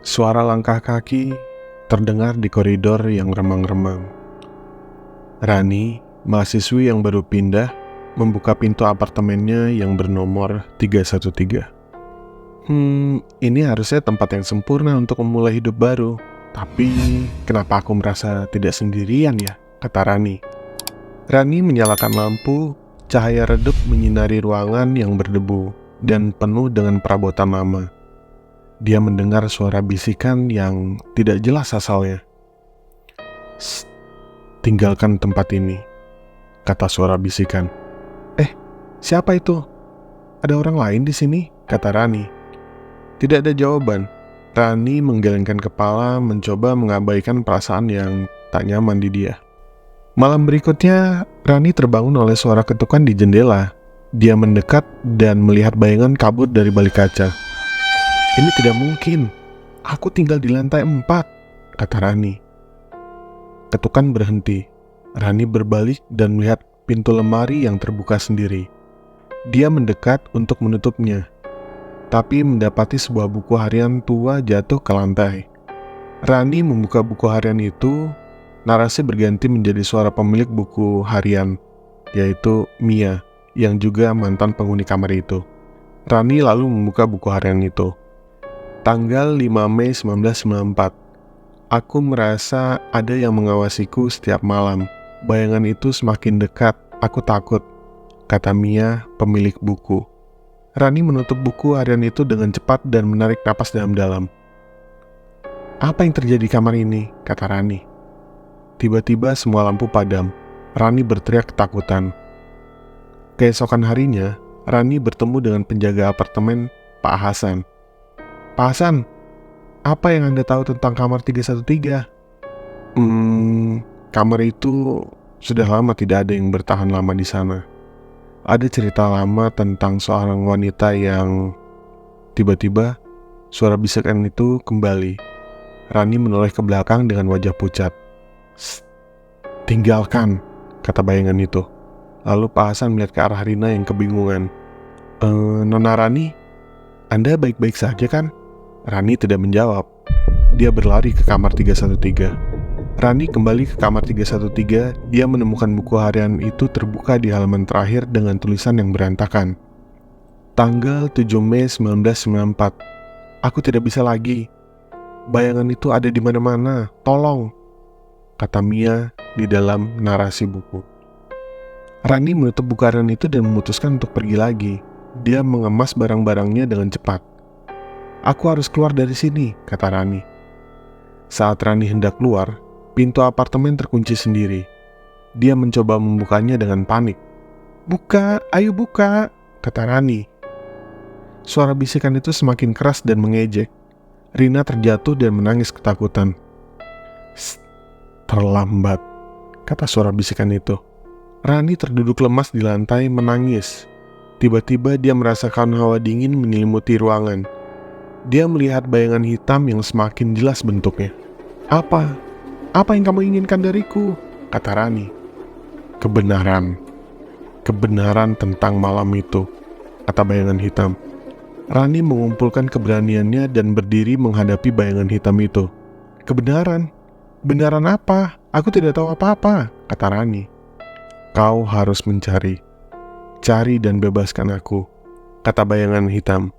Suara langkah kaki terdengar di koridor yang remang-remang. Rani, mahasiswi yang baru pindah, membuka pintu apartemennya yang bernomor 313. Ini harusnya tempat yang sempurna untuk memulai hidup baru. Tapi, kenapa aku merasa tidak sendirian ya? Kata Rani. Rani menyalakan lampu, cahaya redup menyinari ruangan yang berdebu dan penuh dengan perabotan lama. Dia mendengar suara bisikan yang tidak jelas asalnya. "Shh, tinggalkan tempat ini," kata suara bisikan. Siapa itu? Ada orang lain di sini?" kata Rani. Tidak ada jawaban. Rani menggelengkan kepala, mencoba mengabaikan perasaan yang tak nyaman di dia. Malam berikutnya, Rani terbangun oleh suara ketukan di jendela. Dia mendekat dan melihat bayangan kabur dari balik kaca. "Ini tidak mungkin. Aku tinggal di lantai 4, kata Rani. Ketukan berhenti. Rani berbalik dan melihat pintu lemari yang terbuka sendiri. Dia mendekat untuk menutupnya, tapi mendapati sebuah buku harian tua jatuh ke lantai. Rani membuka buku harian itu. Narasi berganti menjadi suara pemilik buku harian, yaitu Mia, yang juga mantan penghuni kamar itu. Rani lalu membuka buku harian itu. Tanggal 5 Mei 1994. Aku merasa ada yang mengawasiku setiap malam. Bayangan itu semakin dekat. Aku takut, kata Mia, pemilik buku. Rani menutup buku harian itu dengan cepat dan menarik napas dalam-dalam. "Apa yang terjadi di kamar ini?" kata Rani. Tiba-tiba semua lampu padam. Rani berteriak ketakutan. Keesokan harinya, Rani bertemu dengan penjaga apartemen, Pak Hasan. "Pak Hasan, apa yang Anda tahu tentang kamar 313? Kamar itu sudah lama tidak ada yang bertahan lama di sana. Ada cerita lama tentang seorang wanita yang..." Tiba-tiba, suara bisikan itu kembali. Rani menoleh ke belakang dengan wajah pucat. "Shh, tinggalkan," kata bayangan itu. Lalu Pak Hasan melihat ke arah Rina yang kebingungan. Nona Rani, Anda baik-baik saja kan?" Rani tidak menjawab. Dia berlari ke kamar 313. Rani kembali ke kamar 313. Dia menemukan buku harian itu terbuka di halaman terakhir dengan tulisan yang berantakan. Tanggal 7 Mei 1994. "Aku tidak bisa lagi. Bayangan itu ada di mana-mana. Tolong," kata Mia di dalam narasi buku. Rani menutup buku harian itu dan memutuskan untuk pergi lagi. Dia mengemas barang-barangnya dengan cepat. "Aku harus keluar dari sini," kata Rani. Saat Rani hendak keluar, pintu apartemen terkunci sendiri. Dia mencoba membukanya dengan panik. "Buka, ayo buka," kata Rani. Suara bisikan itu semakin keras dan mengejek. Rina terjatuh dan menangis ketakutan. "Shh, terlambat," kata suara bisikan itu. Rani terduduk lemas di lantai menangis. Tiba-tiba dia merasakan hawa dingin menyelimuti ruangan. Dia melihat bayangan hitam yang semakin jelas bentuknya. Apa yang kamu inginkan dariku?" kata Rani. Kebenaran tentang malam itu," kata bayangan hitam. Rani mengumpulkan keberaniannya dan berdiri menghadapi bayangan hitam itu. Kebenaran apa? Aku tidak tahu apa-apa," kata Rani. "Kau harus mencari. Cari dan bebaskan aku," kata bayangan hitam.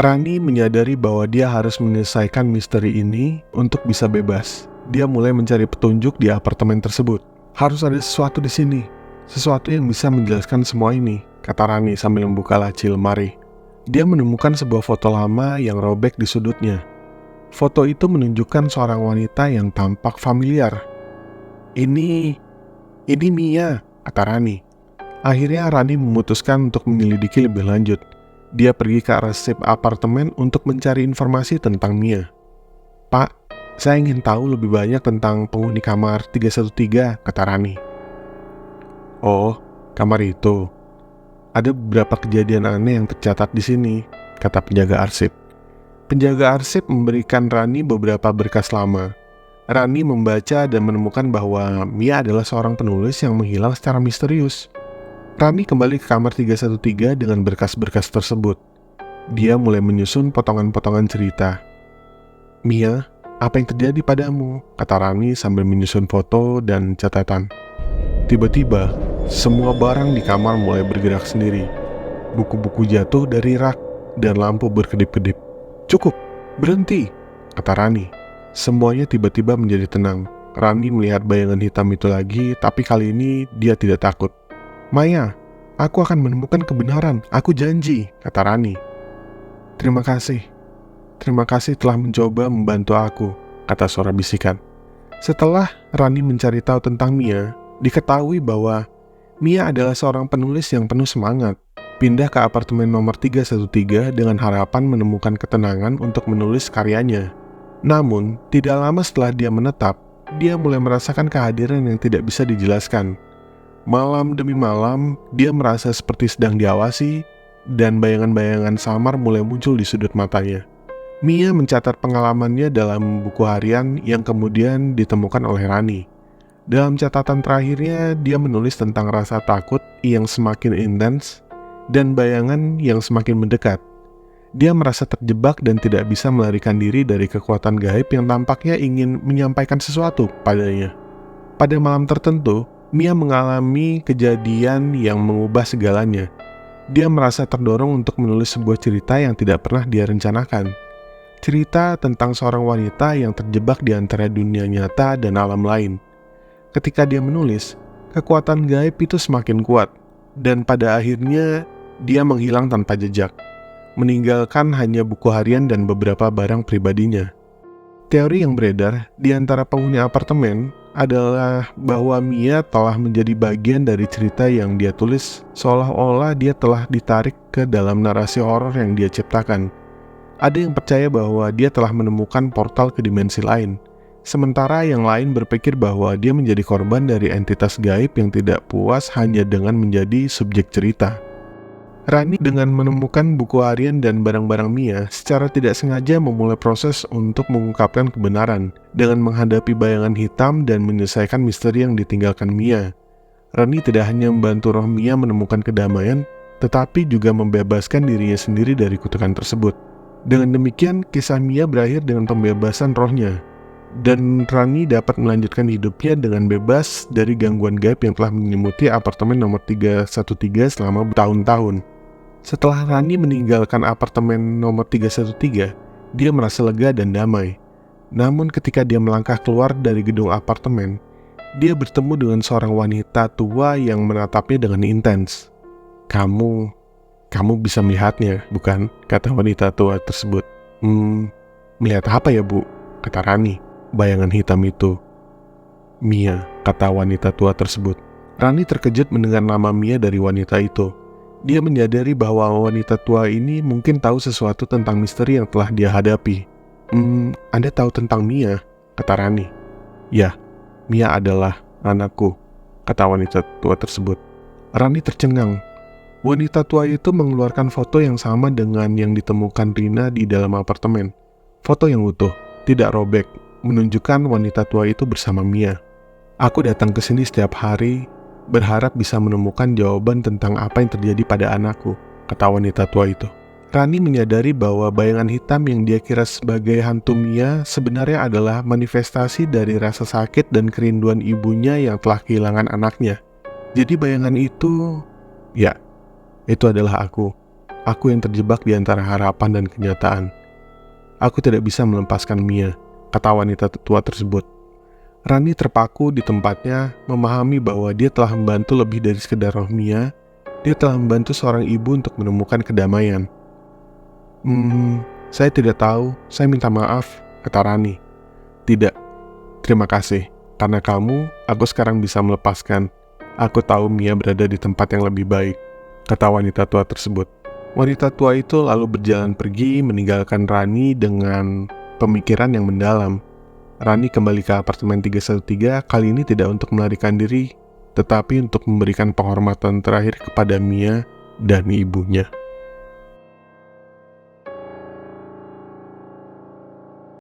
Rani menyadari bahwa dia harus menyelesaikan misteri ini untuk bisa bebas. Dia mulai mencari petunjuk di apartemen tersebut. "Harus ada sesuatu di sini. Sesuatu yang bisa menjelaskan semua ini," kata Rani sambil membuka laci lemari. Dia menemukan sebuah foto lama yang robek di sudutnya. Foto itu menunjukkan seorang wanita yang tampak familiar. Ini Mia," kata Rani. Akhirnya Rani memutuskan untuk menyelidiki lebih lanjut. Dia pergi ke arsip apartemen untuk mencari informasi tentang Mia. "Pak, saya ingin tahu lebih banyak tentang penghuni kamar 313, kata Rani. "Oh, kamar itu. Ada beberapa kejadian aneh yang tercatat di sini," kata penjaga arsip. Penjaga arsip memberikan Rani beberapa berkas lama. Rani membaca dan menemukan bahwa Mia adalah seorang penulis yang menghilang secara misterius. Rani kembali ke kamar 313 dengan berkas-berkas tersebut. Dia mulai menyusun potongan-potongan cerita. "Mia, apa yang terjadi padamu?" kata Rani sambil menyusun foto dan catatan. Tiba-tiba, semua barang di kamar mulai bergerak sendiri. Buku-buku jatuh dari rak dan lampu berkedip-kedip. "Cukup, berhenti," kata Rani. Semuanya tiba-tiba menjadi tenang. Rani melihat bayangan hitam itu lagi, tapi kali ini dia tidak takut. "Maya, aku akan menemukan kebenaran, aku janji," kata Rani. Terima kasih telah mencoba membantu aku," kata suara bisikan. Setelah Rani mencari tahu tentang Mia, diketahui bahwa Mia adalah seorang penulis yang penuh semangat. Pindah ke apartemen nomor 313 dengan harapan menemukan ketenangan untuk menulis karyanya. Namun, tidak lama setelah dia menetap, dia mulai merasakan kehadiran yang tidak bisa dijelaskan. Malam demi malam, dia merasa seperti sedang diawasi, dan bayangan-bayangan samar mulai muncul di sudut matanya. Mia mencatat pengalamannya dalam buku harian yang kemudian ditemukan oleh Rani. Dalam catatan terakhirnya, dia menulis tentang rasa takut yang semakin intens dan bayangan yang semakin mendekat. Dia merasa terjebak dan tidak bisa melarikan diri dari kekuatan gaib yang tampaknya ingin menyampaikan sesuatu padanya. Pada malam tertentu, Mia mengalami kejadian yang mengubah segalanya. Dia merasa terdorong untuk menulis sebuah cerita yang tidak pernah dia rencanakan. Cerita tentang seorang wanita yang terjebak di antara dunia nyata dan alam lain. Ketika dia menulis, kekuatan gaib itu semakin kuat, dan pada akhirnya dia menghilang tanpa jejak, meninggalkan hanya buku harian dan beberapa barang pribadinya. Teori yang beredar di antara penghuni apartemen adalah bahwa Mia telah menjadi bagian dari cerita yang dia tulis, seolah-olah dia telah ditarik ke dalam narasi horor yang dia ciptakan. Ada yang percaya bahwa dia telah menemukan portal ke dimensi lain, sementara yang lain berpikir bahwa dia menjadi korban dari entitas gaib yang tidak puas hanya dengan menjadi subjek cerita. Rani dengan menemukan buku harian dan barang-barang Mia secara tidak sengaja memulai proses untuk mengungkapkan kebenaran dengan menghadapi bayangan hitam dan menyelesaikan misteri yang ditinggalkan Mia. Rani tidak hanya membantu roh Mia menemukan kedamaian, tetapi juga membebaskan dirinya sendiri dari kutukan tersebut. Dengan demikian, kisah Mia berakhir dengan pembebasan rohnya, dan Rani dapat melanjutkan hidupnya dengan bebas dari gangguan gaib yang telah menyelimuti apartemen nomor 313 selama bertahun-tahun. Setelah Rani meninggalkan apartemen nomor 313, dia merasa lega dan damai. Namun ketika dia melangkah keluar dari gedung apartemen, dia bertemu dengan seorang wanita tua yang menatapnya dengan intens. Kamu bisa melihatnya, bukan?" kata wanita tua tersebut. Melihat apa ya, Bu?" kata Rani. "Bayangan hitam itu." "Mia," kata wanita tua tersebut. Rani terkejut mendengar nama Mia dari wanita itu. Dia menyadari bahwa wanita tua ini mungkin tahu sesuatu tentang misteri yang telah dia hadapi. Anda tahu tentang Mia?" kata Rani. "Ya, Mia adalah anakku," kata wanita tua tersebut. Rani tercengang. Wanita tua itu mengeluarkan foto yang sama dengan yang ditemukan Rina di dalam apartemen. Foto yang utuh, tidak robek, menunjukkan wanita tua itu bersama Mia. "Aku datang ke sini setiap hari, berharap bisa menemukan jawaban tentang apa yang terjadi pada anakku," kata wanita tua itu. Rani menyadari bahwa bayangan hitam yang dia kira sebagai hantu Mia sebenarnya adalah manifestasi dari rasa sakit dan kerinduan ibunya yang telah kehilangan anaknya. Jadi bayangan itu, ya, itu adalah aku yang terjebak di antara harapan dan kenyataan. "Aku tidak bisa melepaskan Mia," kata wanita tua tersebut. Rani terpaku di tempatnya, memahami bahwa dia telah membantu lebih dari sekedar roh Mia. Dia telah membantu seorang ibu untuk menemukan kedamaian. Saya tidak tahu, saya minta maaf," kata Rani. "Tidak, terima kasih. Karena kamu, aku sekarang bisa melepaskan. Aku tahu Mia berada di tempat yang lebih baik," kata wanita tua tersebut. Wanita tua itu lalu berjalan pergi meninggalkan Rani dengan pemikiran yang mendalam. Rani kembali ke apartemen 313, kali ini tidak untuk melarikan diri, tetapi untuk memberikan penghormatan terakhir kepada Mia dan ibunya.